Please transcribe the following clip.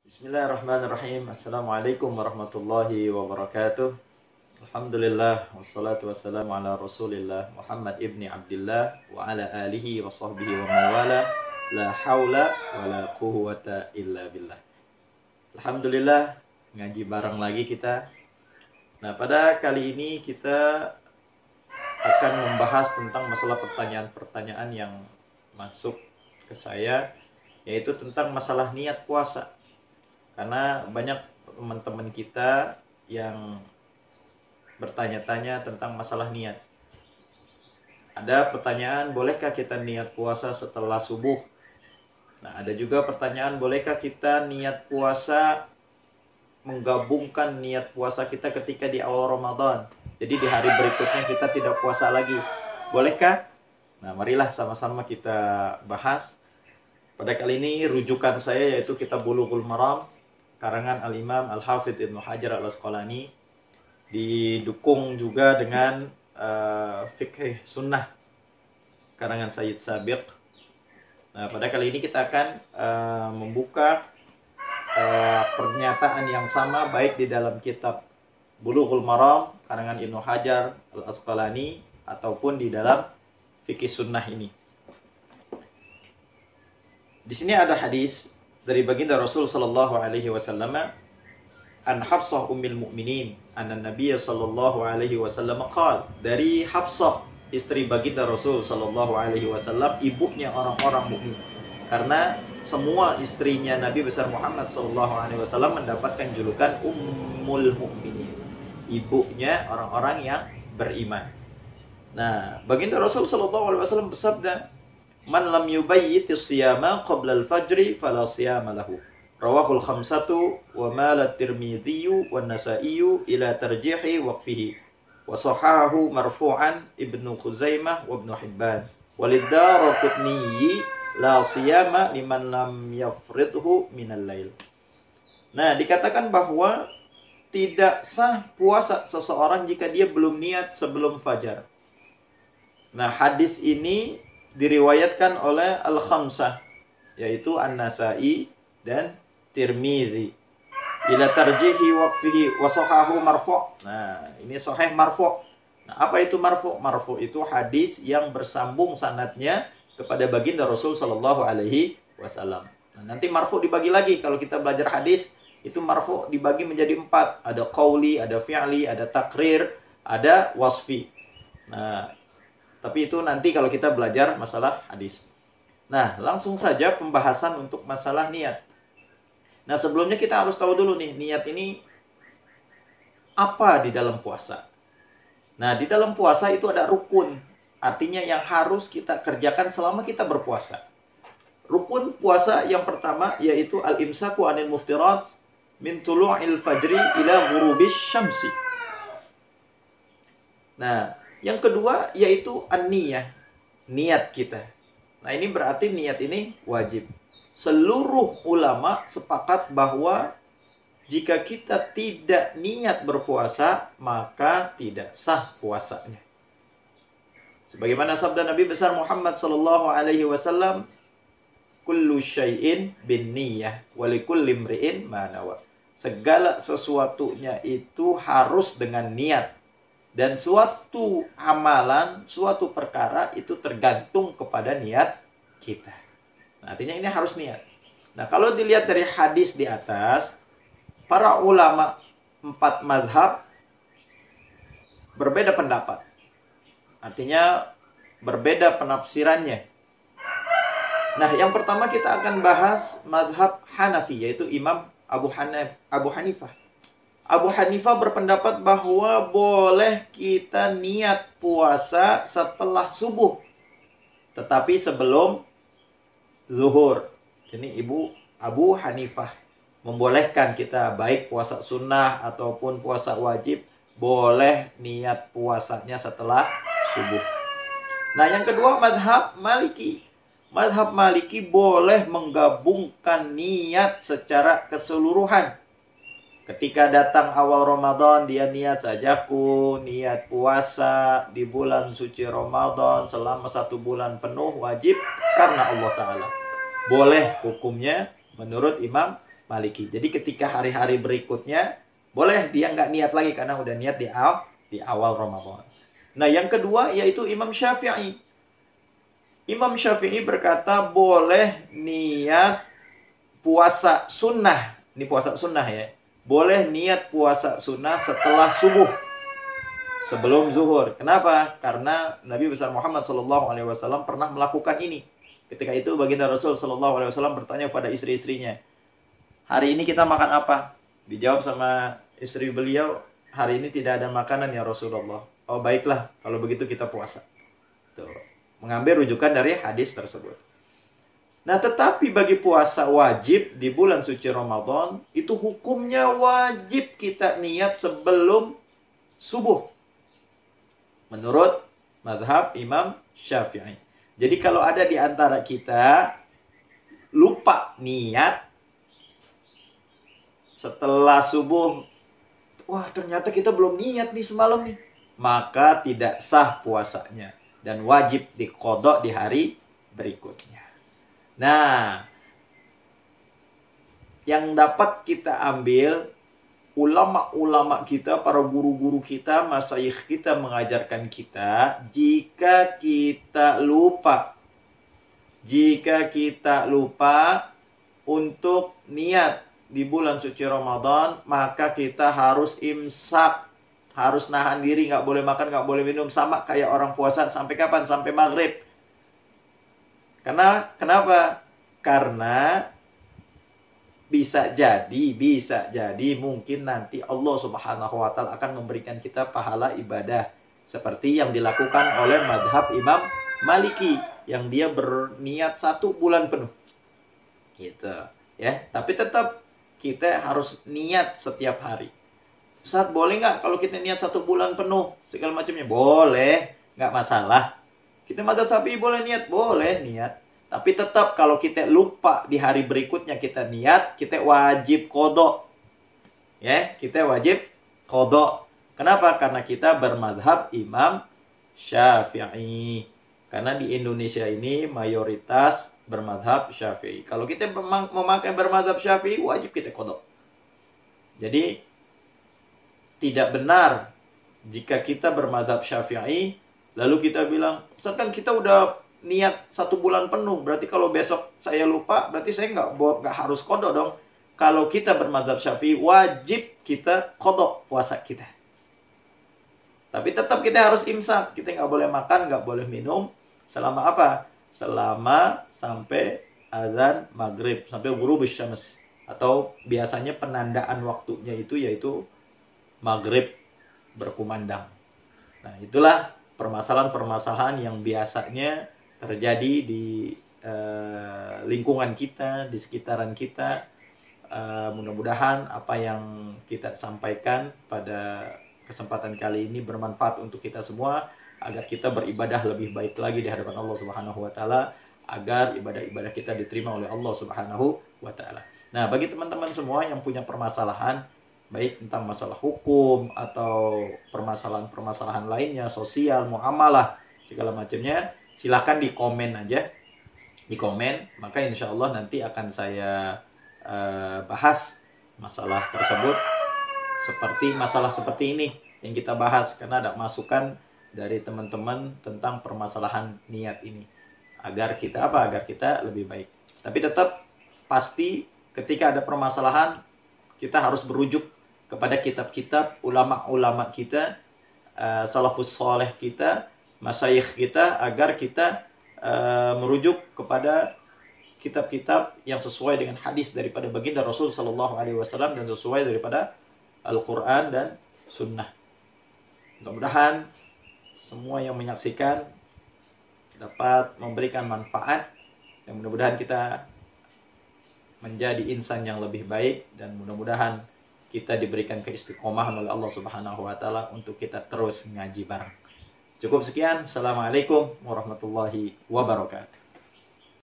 Bismillahirrahmanirrahim. Assalamualaikum warahmatullahi wabarakatuh. Alhamdulillah wassalatu wassalamu ala Rasulillah Muhammad ibni Abdullah wa ala alihi wa sahbihi wa mawala. La haula wa la quwwata illa billah. Alhamdulillah, ngaji bareng lagi kita. Nah, pada kali ini kita akan membahas tentang masalah pertanyaan-pertanyaan yang masuk ke saya, yaitu tentang masalah niat puasa. Karena banyak teman-teman kita yang bertanya-tanya tentang masalah niat. Ada pertanyaan, bolehkah kita niat puasa setelah subuh? Nah, ada juga pertanyaan, bolehkah kita niat puasa, menggabungkan niat puasa kita ketika di awal Ramadan? Jadi di hari berikutnya kita tidak puasa lagi. Bolehkah? Nah, marilah sama-sama kita bahas. Pada kali ini rujukan saya yaitu kitab Bulughul Maram, karangan Al-Imam Al-Hafidh Ibnu Hajar Al-Asqalani, didukung juga dengan Fiqh Sunnah karangan Sayyid Sabiq. Nah, pada kali ini kita akan membuka pernyataan yang sama baik di dalam kitab Bulughul Maram karangan Ibnu Hajar Al-Asqalani ataupun di dalam Fiqh Sunnah ini. Di sini ada hadis dari baginda Rasul sallallahu alaihi wasallam, an Hafsah ummil mukminin anna Nabiy sallallahu alaihi wasallam qala, dari Hafsah istri baginda Rasul sallallahu alaihi wasallam, ibunya orang-orang mukmin. Karena semua istrinya Nabi besar Muhammad sallallahu alaihi wasallam mendapatkan julukan ummul mukminin, ibunya orang-orang yang beriman. Nah, baginda Rasul sallallahu alaihi wasallam bersabda, man lam yubayyitis siyama qabla al-fajri fala siyama lahu. Rawahul khamsatu wa mala at-Tirmidzi wa an-Nasa'i ila tarjihi waqfihi. Wa sahahahu marfu'an Ibnu Khuzaimah wa Ibnu Hibban. Walid-Daraqutni la siyama liman lam yafridhu minal lail. Nah, dikatakan bahwa tidak sah puasa seseorang jika dia belum niat sebelum fajar. Nah, hadis ini diriwayatkan oleh Al-Khamsah, yaitu An-Nasa'i dan Tirmidzi. Ila tarjihi waqfihi wa sahahu marfu'. Nah, ini sahih marfu'. Nah, apa itu marfu'? Marfu' itu hadis yang bersambung sanadnya kepada baginda Rasul sallallahu alaihi wasallam. Nah, nanti marfu' dibagi lagi. Kalau kita belajar hadis, itu marfu' dibagi menjadi 4. Ada qauli, ada fi'li, ada takrir, ada wasfi. Nah, tapi itu nanti kalau kita belajar masalah hadis. Nah, langsung saja pembahasan untuk masalah niat. Nah, sebelumnya kita harus tahu dulu nih, niat ini apa di dalam puasa. Nah, di dalam puasa itu ada rukun. Artinya yang harus kita kerjakan selama kita berpuasa. Rukun puasa yang pertama yaitu al-imsaku anil muftirat min tulu'il fajri ila ghurubis syamsi. Nah, yang kedua yaitu an-niyah, niat kita. Nah, ini berarti niat ini wajib. Seluruh ulama sepakat bahwa jika kita tidak niat berpuasa, maka tidak sah puasanya. Sebagaimana sabda Nabi besar Muhammad sallallahu alaihi wasallam, kullu syai'in bin niyah wa likulli imri'in ma nawa. Segala sesuatunya itu harus dengan niat. Dan suatu amalan, suatu perkara itu tergantung kepada niat kita. Nah, artinya ini harus niat. Nah, kalau dilihat dari hadis di atas, para ulama 4 mazhab berbeda pendapat. Artinya berbeda penafsirannya. Nah, yang pertama kita akan bahas mazhab Hanafi, yaitu Imam Abu Hanifah. Abu Hanifah berpendapat bahwa boleh kita niat puasa setelah subuh, tetapi sebelum zuhur. Ini Abu Hanifah membolehkan kita baik puasa sunnah ataupun puasa wajib, boleh niat puasanya setelah subuh. Nah, yang kedua mazhab Maliki. Mazhab Maliki boleh menggabungkan niat secara keseluruhan. Ketika datang awal Ramadan, dia niat sajaku, niat puasa di bulan suci Ramadan selama 1 bulan penuh wajib karena Allah Ta'ala. Boleh hukumnya menurut Imam Maliki. Jadi ketika hari-hari berikutnya, boleh dia nggak niat lagi karena udah niat di awal Ramadan. Nah, yang kedua yaitu Imam Syafi'i. Imam Syafi'i berkata boleh niat puasa sunnah. Ini puasa sunnah ya. Boleh niat puasa sunnah setelah subuh. Sebelum zuhur. Kenapa? Karena Nabi besar Muhammad SAW pernah melakukan ini. Ketika itu baginda Rasul SAW bertanya kepada istri-istrinya, hari ini kita makan apa? Dijawab sama istri beliau, hari ini tidak ada makanan ya Rasulullah. Oh baiklah, kalau begitu kita puasa. Tuh. Mengambil rujukan dari hadis tersebut. Nah, tetapi bagi puasa wajib di bulan suci Ramadan, itu hukumnya wajib kita niat sebelum subuh. Menurut mazhab Imam Syafi'i. Jadi kalau ada di antara kita lupa niat setelah subuh, wah ternyata kita belum niat nih semalam nih, maka tidak sah puasanya dan wajib diqodok di hari berikutnya. Nah, yang dapat kita ambil, ulama-ulama kita, para guru-guru kita, masyayikh kita mengajarkan kita, jika kita lupa untuk niat di bulan suci Ramadan, maka kita harus imsak, harus nahan diri, nggak boleh makan, nggak boleh minum, sama kayak orang puasa sampai kapan? Sampai maghrib. Kenapa? Karena bisa jadi mungkin nanti Allah Subhanahu wa taala akan memberikan kita pahala ibadah seperti yang dilakukan oleh madhab Imam Maliki yang dia berniat 1 bulan penuh. Gitu, ya. Tapi tetap kita harus niat setiap hari. Ustaz, boleh nggak kalau kita niat 1 bulan penuh segala macamnya? Boleh, nggak masalah. Kita madhab Syafi'i boleh niat, boleh niat. Tapi tetap kalau kita lupa di hari berikutnya kita niat, kita wajib qodok. Ya, kita wajib qodok. Kenapa? Karena kita bermadhab Imam Syafi'i. Karena di Indonesia ini mayoritas bermadhab Syafi'i. Kalau kita memakai bermadhab Syafi'i, wajib kita qodok. Jadi, tidak benar jika kita bermadhab Syafi'i, lalu kita bilang, Ustaz kan kita udah niat 1 bulan penuh, berarti kalau besok saya lupa, berarti saya nggak harus qodok dong. Kalau kita bermadzhab Syafi'i, wajib kita qodok puasa kita. Tapi tetap kita harus imsak, kita nggak boleh makan, nggak boleh minum, selama apa? Selama sampai azan maghrib, sampai ghurubus syams, atau biasanya penandaan waktunya itu yaitu maghrib berkumandang. Nah, itulah permasalahan-permasalahan yang biasanya terjadi di lingkungan kita, di sekitaran kita. Mudah-mudahan apa yang kita sampaikan pada kesempatan kali ini bermanfaat untuk kita semua, agar kita beribadah lebih baik lagi di hadapan Allah Subhanahu wa taala, agar ibadah-ibadah kita diterima oleh Allah Subhanahu wa taala. Nah, bagi teman-teman semua yang punya permasalahan, baik tentang masalah hukum atau permasalahan-permasalahan lainnya, sosial, muamalah, segala macamnya, silahkan di komen aja. Di komen, maka insya Allah nanti akan saya bahas masalah tersebut. Seperti masalah seperti ini yang kita bahas, karena ada masukan dari teman-teman tentang permasalahan niat ini. Agar kita Agar kita lebih baik. Tapi tetap pasti ketika ada permasalahan, kita harus berujuk kepada kitab-kitab ulama-ulama kita, salafus soleh kita, masyayikh kita, agar kita merujuk kepada kitab-kitab yang sesuai dengan hadis daripada baginda Rasul sallallahu alaihi wasallam dan sesuai daripada Al-Qur'an dan Sunnah. Mudah-mudahan semua yang menyaksikan dapat memberikan manfaat, dan mudah-mudahan kita menjadi insan yang lebih baik, dan mudah-mudahan kita diberikan keistiqomahan oleh Allah Subhanahu wa taala untuk kita terus ngaji bareng. Cukup sekian. Assalamualaikum warahmatullahi wabarakatuh.